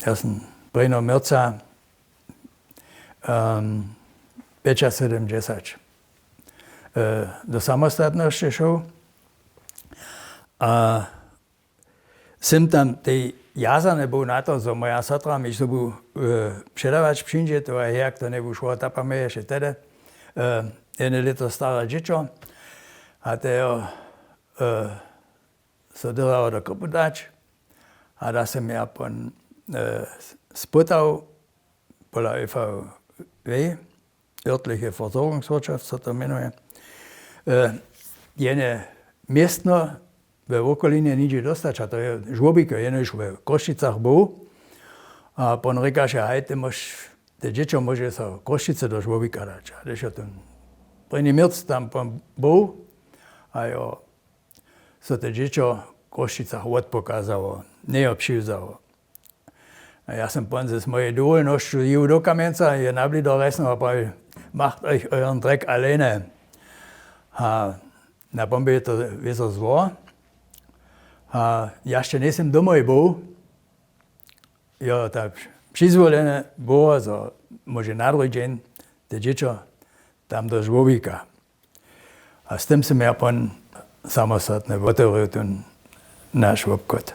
Ja sam Brino Mirca, 5-70. Do samostatnosti šel. A sem tam tej jazane był na to, że moja sotra mi sobie przedawać przyjdzie, to jak to nie był szło, tapamy jeszcze wtedy. Jedno leto stare dziecko, a to so dało do kupu dać. A da sam ja pon spytał pola ÖVW, örtliche Versorgungswirtschaft, co to menuje, jene miestno w okolinie nigdzie dostać, a to je żłobik, jeno już w Košicach był, a pon reka, że hej, te dziecko może so Košice do żłobika dać. A když ten první Mirc tam był, a jo, so te dziecko w Košicach odpokazało, nie obšizało. A ja sam pon z mojej důležitosti jel do Kamenca, je nabli do resno, a macht euch euren Dreck alleine. A na bombe je to vyso zło. A ja jeszcze nisem domov był. Ja tak přizvolené było, że może na drugi dzień te dziecko tam do żłobika. A z tym sam ja pon samostatne otworzył ten nasz obchod.